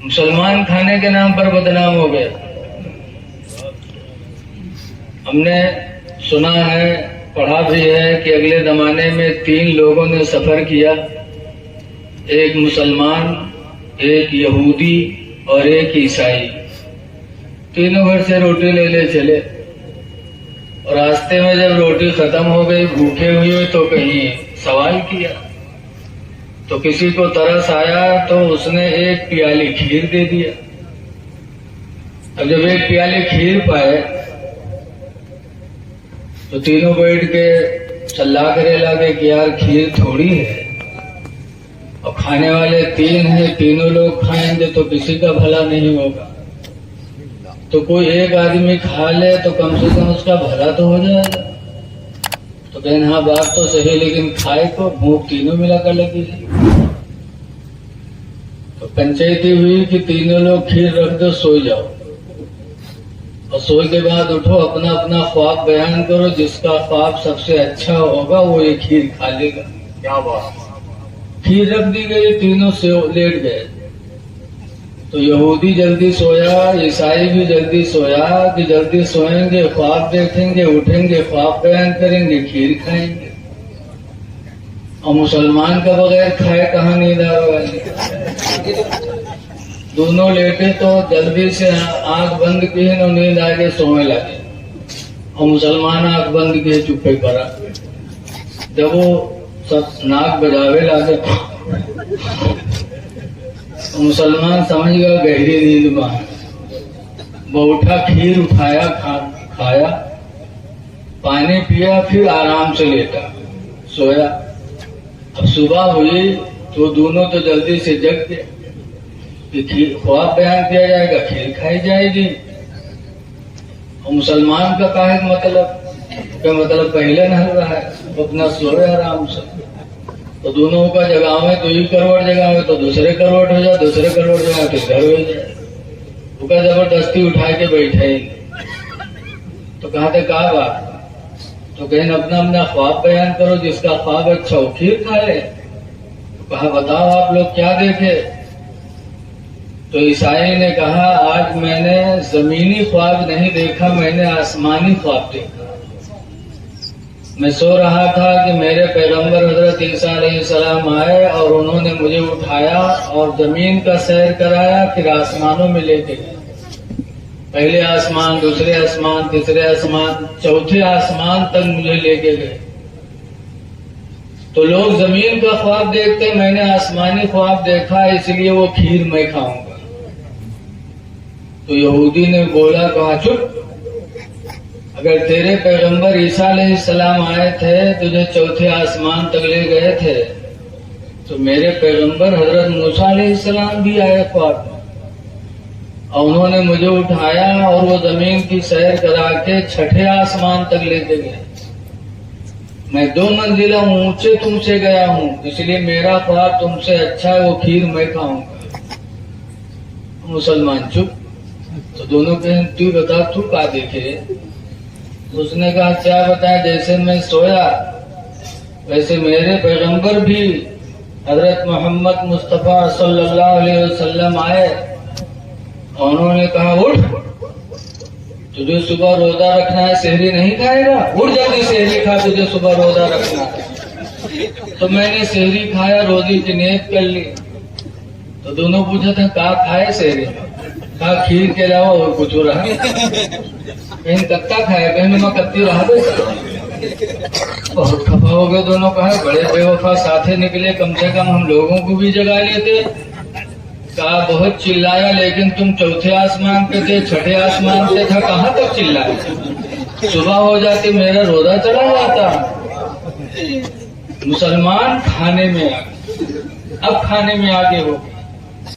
मुसलमान खाने के नाम पर बदनाम हो गया। हमने सुना है, पढ़ा भी है कि अगले जमाने में 3 लोगों ने सफर किया, एक मुसलमान, एक यहूदी और एक ईसाई। तीनों घर से रोटी ले ले चले और रास्ते में जब रोटी खत्म हो गई, भूखे हुए, तो कहीं सवाल किया तो किसी को तरस आया तो उसने एक प्याली खीर दे दिया। अब जब एक प्याली खीर पाए तो तीनों बैठ के सलाह करे लगे कि यार खीर थोड़ी है और खाने वाले 3 हैं, तीनों लोग खाएंगे तो किसी का भला नहीं होगा, तो कोई एक आदमी खा ले तो कम से कम उसका भला तो हो जाएगा। तो कहने हाँ बात तो सही, लेकिन खाए को भूख तीनों मिलाकर लगी। तो पंचायती हुई कि तीनों लोग खीर रख दो, सो जाओ और सोए के बाद उठो, अपना अपना ख्वाब बयान करो, जिसका ख्वाब सबसे अच्छा होगा वो ये खीर खा लेगा। क्या बात। खीर रख दी गई, तीनों से लेट गए। तो यहूदी जल्दी सोया, ईसाई भी जल्दी सोया कि जल्दी सोएंगे, ख्वाब देखेंगे, उठेंगे, ख्वाब बयान करेंगे, खीर खाएंगे। और मुसलमान का बगैर खाए कहाँ नींद आएगी। दोनों लेटे तो जल्दी से आंख बंद किए और नींद आगे सोने लगे, और मुसलमान आंख बंद किए चुप्पे करा। जब वो सब नाक बजावे लगे तो मुसलमान समझ गया गहरी नींद में। वो उठा, खीर उठाया, खाया, पानी पिया, फिर आराम से लेटा, सोया। अब सुबह हुई तो दोनों तो जल्दी से जग गए कि खीर ख्वाब बयान किया जाएगा, खीर खाई जाएगी। और मुसलमान का क्या है मतलब पहले न रहा है, वो अपना सोए आराम से। तो दोनों का जगह में 2 करोड़ जगह में तो दूसरे करोड़ हो जाए, दूसरे करोड़ जगह तो घर हो जाए। उसका जबरदस्ती उठा के बैठे। तो कहा थे कहा बात, तो कहीं अपना अपना ख्वाब बयान करो, जिसका ख्वाब अच्छा हो खीर खा ले। तो कहा बताओ आप लोग क्या देखे। तो ईसाई ने कहा आज मैंने जमीनी ख्वाब नहीं देखा, मैंने आसमानी ख्वाब देखा। मैं सो रहा था कि मेरे पैगंबर हजरत ईसा अलैहिस्सलाम आए और उन्होंने मुझे उठाया और जमीन का सैर कराया, फिर आसमानों में लेके गए। पहले आसमान, दूसरे आसमान, तीसरे आसमान, चौथे आसमान तक मुझे लेके गए। तो लोग जमीन का ख्वाब देखते, मैंने आसमानी ख्वाब देखा, इसलिए वो खीर मैं खाऊंगा। तो यहूदी ने बोला, कहा चुप, अगर तेरे पैगंबर ईसा अलैहिस्सलाम आए थे, तुझे चौथे आसमान तक ले गए थे, तो मेरे पैगंबर हजरत मूसा अलैहिस्सलाम भी आए ख्वाब में और उन्होंने मुझे उठाया और वो जमीन की सैर करा के 6ठे आसमान तक लेके गए। मैं 2 मंजिला ऊंचे तुमसे गया हूँ, इसलिए मेरा ख्वाब तुमसे अच्छा है, वो खीर मैं खाऊंगा। मुसलमान चुप। तो दोनों कहें तू बता, तू क्या देखे। उसने कहा क्या बताया, जैसे मैं सोया वैसे मेरे पैगंबर भी हजरत मोहम्मद मुस्तफा सल्लल्लाहु अलैहि वसल्लम आए और उन्होंने कहा उठ, तुझे सुबह रोजा रखना है, सहरी नहीं खाएगा, उठ जल्दी सहरी खा, तुझे सुबह रोजा रखना है। तो मैंने सहरी खाया, रोजे की नियत कर ली। तो दोनों पूछा था क्या खाए सहरी, कहा खीर के अलावा और कुछ रहा, कहीं कत्ता खाया, कहीं मैं कत्ती रहा दे। बहुत खफा हो गए दोनों। कहा बड़े बेवफा साथे निकले, कम से कम हम लोगों को भी जगा लेते। कहा बहुत चिल्लाया, लेकिन तुम चौथे आसमान पे थे, 6ठे आसमान पे था, कहाँ तक चिल्लाया। सुबह हो जाती मेरा रोजा चला जाता। मुसलमान खाने में आ गए, अब खाने में आगे हो।